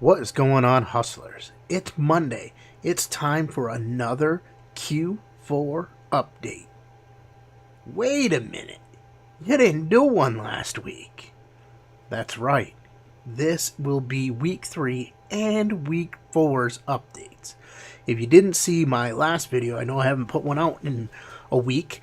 What is going on, hustlers? It's Monday. It's time for another Q4 update. Wait a minute. You didn't do one last week. That's right. This will be week 3 and week 4's updates. If you didn't see my last video, I know I haven't put one out in a week.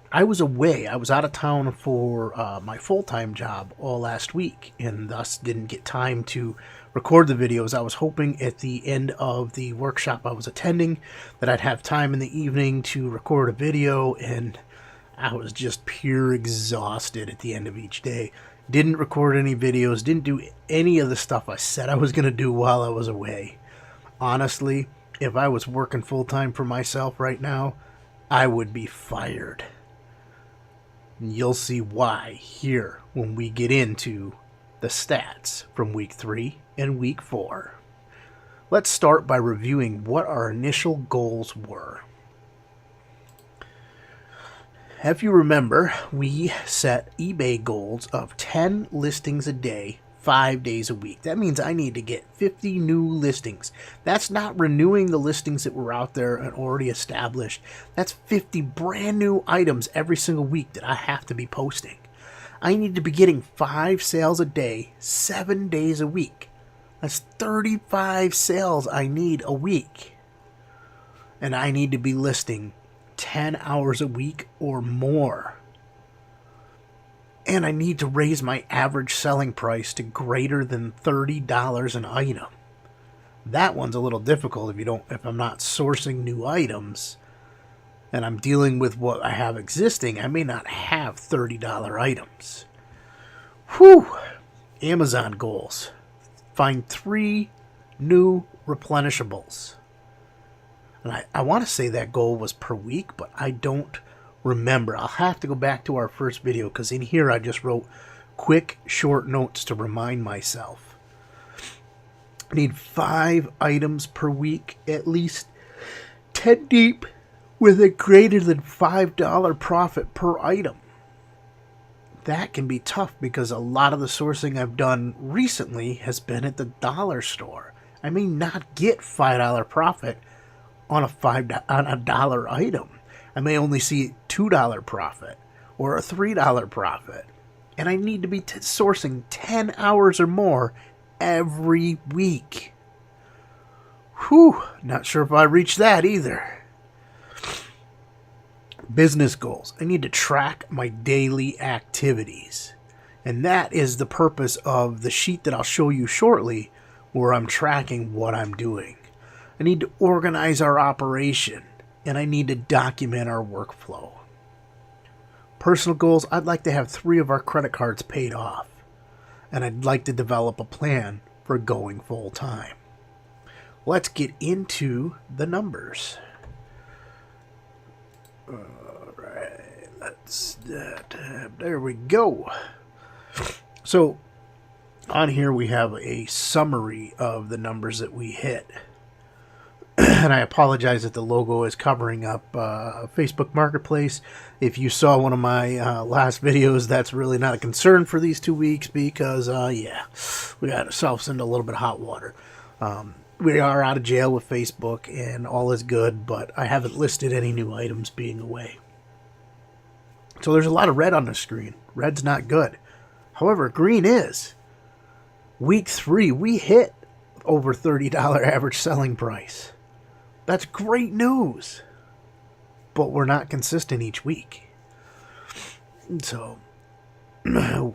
I was away. I was out of town for my full-time job all last week, and thus didn't get time to record the videos. I was hoping at the end of the workshop I was attending that I'd have time in the evening to record a video, and I was just pure exhausted at the end of each day. Didn't record any videos, didn't do any of the stuff I said I was going to do while I was away. Honestly, if I was working full-time for myself right now, I would be fired. You'll see why here when we get into the stats from week 3 and week 4. Let's start by reviewing what our initial goals were. If you remember, we set eBay goals of 10 listings a day, 5 days a week. That means I need to get 50 new listings. That's not renewing the listings that were out there and already established. That's 50 brand new items every single week that I have to be posting. I need to be getting 5 sales a day, 7 days a week. That's 35 sales I need a week. And I need to be listing 10 hours a week or more. And I need to raise my average selling price to greater than $30 an item. That one's a little difficult if I'm not sourcing new items and I'm dealing with what I have existing. I may not have $30 items. Whew! Amazon goals. Find 3 new replenishables. And I want to say that goal was per week, but I don't remember. I'll have to go back to our first video because in here I just wrote quick short notes to remind myself. I need 5 items per week, at least 10 deep, with a greater than $5 profit per item. That can be tough because a lot of the sourcing I've done recently has been at the dollar store. I may not get $5 profit on a dollar item. I may only see $2 profit or a $3 profit. And I need to be sourcing 10 hours or more every week. Whew, not sure if I reach that either. Business goals. I need to track my daily activities. And that is the purpose of the sheet that I'll show you shortly, where I'm tracking what I'm doing. I need to organize our operation. And I need to document our workflow. Personal goals, I'd like to have 3 of our credit cards paid off. And I'd like to develop a plan for going full time. Let's get into the numbers. Alright, there we go. So, on here we have a summary of the numbers that we hit. And I apologize that the logo is covering up Facebook Marketplace. If you saw one of my last videos, that's really not a concern for these 2 weeks because, yeah, we got ourselves into a little bit of hot water. We are out of jail with Facebook and all is good, but I haven't listed any new items being away. So there's a lot of red on the screen. Red's not good. However, green is. Week 3, we hit over $30 average selling price. That's great news. But we're not consistent each week. So, I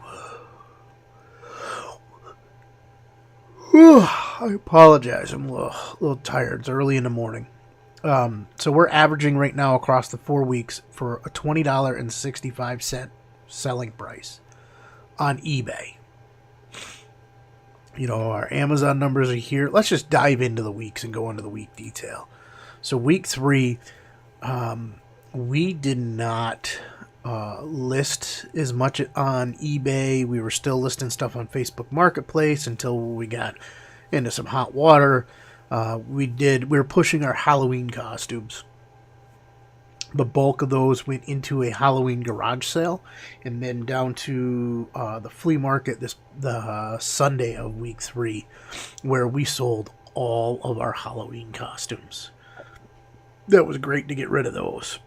apologize. I'm a little tired. It's early in the morning. So we're averaging right now across the 4 weeks for a $20.65 selling price on eBay. You know, our Amazon numbers are here. Let's just dive into the weeks and go into the week detail. So week 3, we did not list as much on eBay. We were still listing stuff on Facebook Marketplace until we got into some hot water. We were pushing our Halloween costumes. The bulk of those went into a Halloween garage sale, and then down to the flea market the Sunday of week 3, where we sold all of our Halloween costumes. That was great to get rid of those.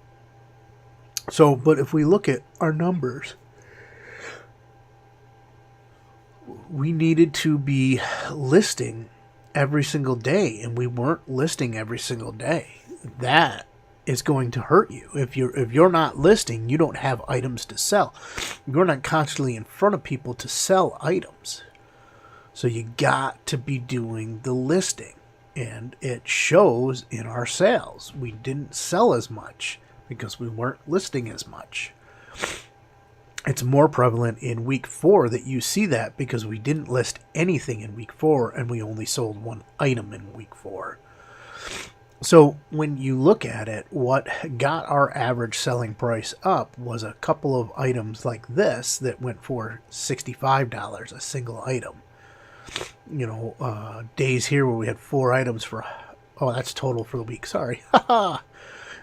So, but if we look at our numbers, we needed to be listing every single day, and we weren't listing every single day. That is going to hurt you. If you're not listing, you don't have items to sell. You're not constantly in front of people to sell items. So you got to be doing the listing, and it shows in our sales. We didn't sell as much because we weren't listing as much. It's more prevalent in week 4 that you see that, because we didn't list anything in week 4 and we only sold one item in week 4. So when you look at it, what got our average selling price up was a couple of items like this that went for $65 a single item. Days here where we had 4 items for, that's total for the week, sorry. A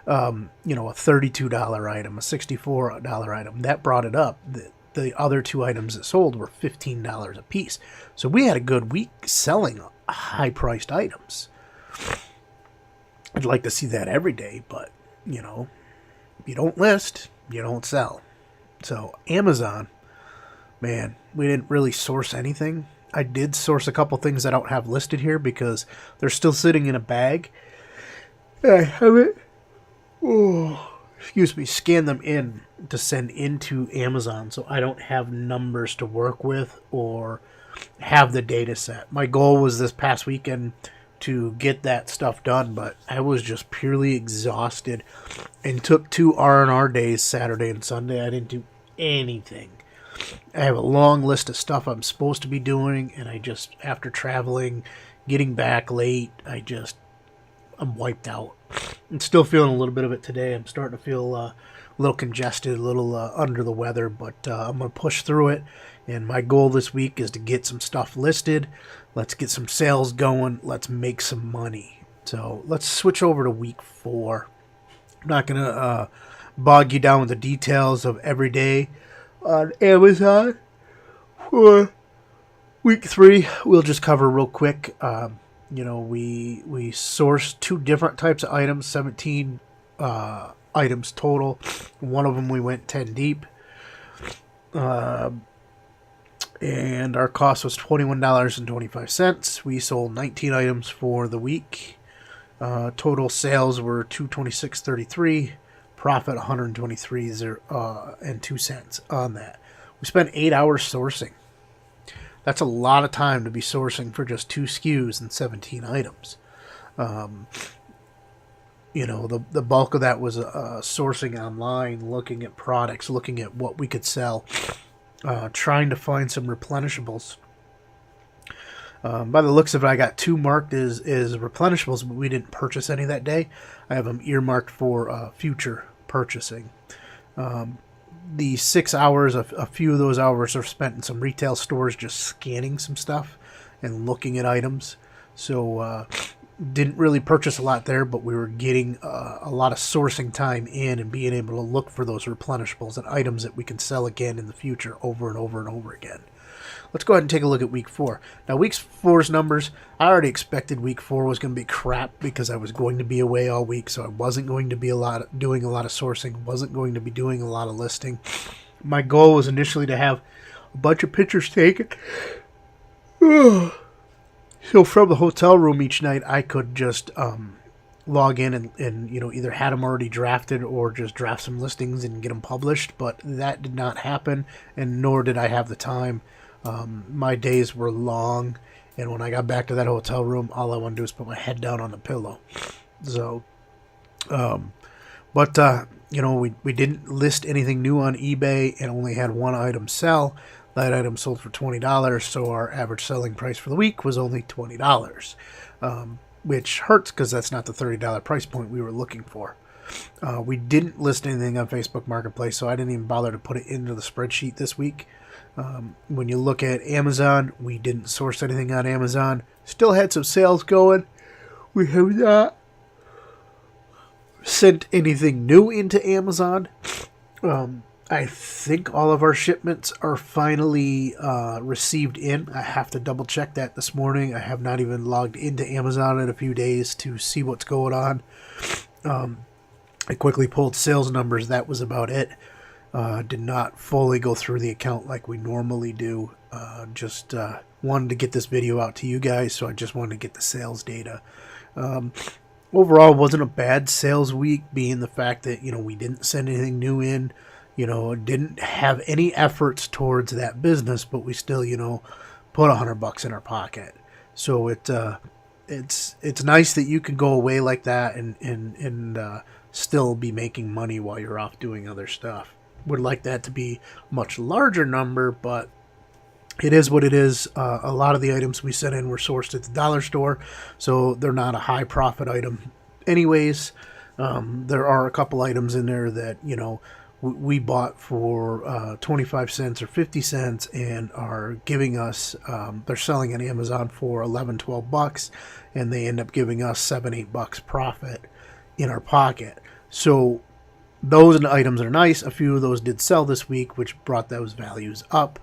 $32 item, a $64 item. That brought it up. The other 2 items that sold were $15 a piece. So we had a good week selling high-priced items. I'd like to see that every day, but, if you don't list, you don't sell. So Amazon, man, we didn't really source anything. I did source a couple things I don't have listed here because they're still sitting in a bag. I haven't, scan them in to send into Amazon, so I don't have numbers to work with or have the data set. My goal was this past weekend to get that stuff done, but I was just purely exhausted and took 2 R&R days, Saturday and Sunday. I didn't do anything. I have a long list of stuff I'm supposed to be doing, and I just, after traveling, getting back late, I'm wiped out. I'm still feeling a little bit of it today. I'm starting to feel a little congested, a little under the weather, but I'm going to push through it. And my goal this week is to get some stuff listed. Let's get some sales going. Let's make some money. So let's switch over to week 4. I'm not going to bog you down with the details of every day on Amazon. For week 3, we'll just cover real quick. We sourced 2 different types of items, 17 items total. One of them we went 10 deep. And our cost was $21.25. We sold 19 items for the week. Total sales were $226.33. Profit $123.02 on that. We spent 8 hours sourcing. That's a lot of time to be sourcing for just 2 SKUs and 17 items. The bulk of that was sourcing online, looking at products, looking at what we could sell, trying to find some replenishables. By the looks of it, I got 2 marked as replenishables, but we didn't purchase any that day. I have them earmarked for future purchasing. The 6 hours, a few of those hours are spent in some retail stores just scanning some stuff and looking at items. So didn't really purchase a lot there, but we were getting a lot of sourcing time in and being able to look for those replenishables and items that we can sell again in the future over and over and over again. Let's go ahead and take a look at week 4. Now, week 4's numbers, I already expected week 4 was going to be crap because I was going to be away all week, so I wasn't going to be doing a lot of sourcing, wasn't going to be doing a lot of listing. My goal was initially to have a bunch of pictures taken. So from the hotel room each night, I could just log in and either had them already drafted or just draft some listings and get them published, but that did not happen, and nor did I have the time. My days were long, and when I got back to that hotel room, all I wanted to do was put my head down on the pillow. So, we didn't list anything new on eBay and only had 1 item sell. That item sold for $20, so our average selling price for the week was only $20, which hurts because that's not the $30 price point we were looking for. We didn't list anything on Facebook Marketplace, so I didn't even bother to put it into the spreadsheet this week. When you look at Amazon, we didn't source anything on Amazon. Still had some sales going. We have not sent anything new into Amazon. I think all of our shipments are finally received in. I have to double check that this morning. I have not even logged into Amazon in a few days to see what's going on. I quickly pulled sales numbers. That was about it. Did not fully go through the account like we normally do. Just wanted to get this video out to you guys, so I just wanted to get the sales data. Overall, it wasn't a bad sales week, being the fact that, we didn't send anything new in. Didn't have any efforts towards that business, but we still, put $100 in our pocket. So it's nice that you can go away like that and still be making money while you're off doing other stuff. Would like that to be a much larger number, but it is what it is. A lot of the items we sent in were sourced at the dollar store, so they're not a high profit item anyways. There are a couple items in there that, we bought for 25 cents or 50 cents and are giving us, they're selling on Amazon for $11-12, and they end up giving us $7-8 profit in our pocket. So those items are nice. A few of those did sell this week, which brought those values up.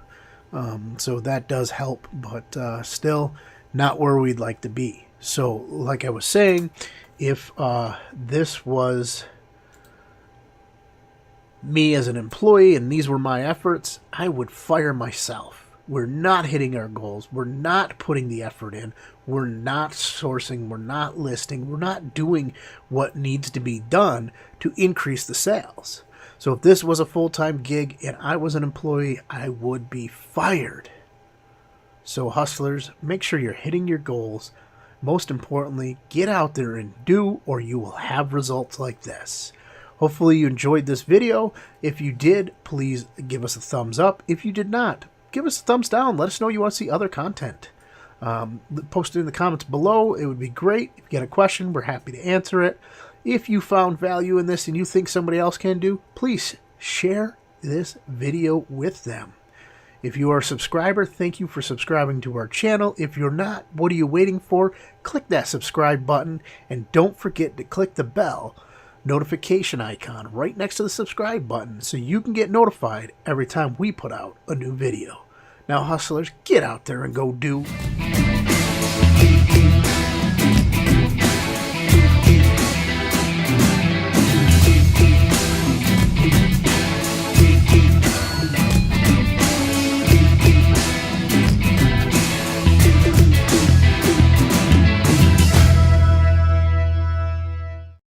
So that does help, but still not where we'd like to be. So like I was saying, if this was me as an employee and these were my efforts, I would fire myself. We're not hitting our goals. We're not putting the effort in. We're not sourcing. We're not listing. We're not doing what needs to be done to increase the sales. So if this was a full-time gig and I was an employee, I would be fired. So hustlers, make sure you're hitting your goals. Most importantly, get out there and do, or you will have results like this. Hopefully you enjoyed this video. If you did, please give us a thumbs up. If you did not, give us a thumbs down. Let us know you want to see other content. Post it in the comments below. It would be great. If you get a question, we're happy to answer it. If you found value in this and you think somebody else can do, please share this video with them. If you are a subscriber, thank you for subscribing to our channel. If you're not, what are you waiting for? Click that subscribe button and don't forget to click the bell notification icon right next to the subscribe button so you can get notified every time we put out a new video. Now, hustlers, get out there and go do.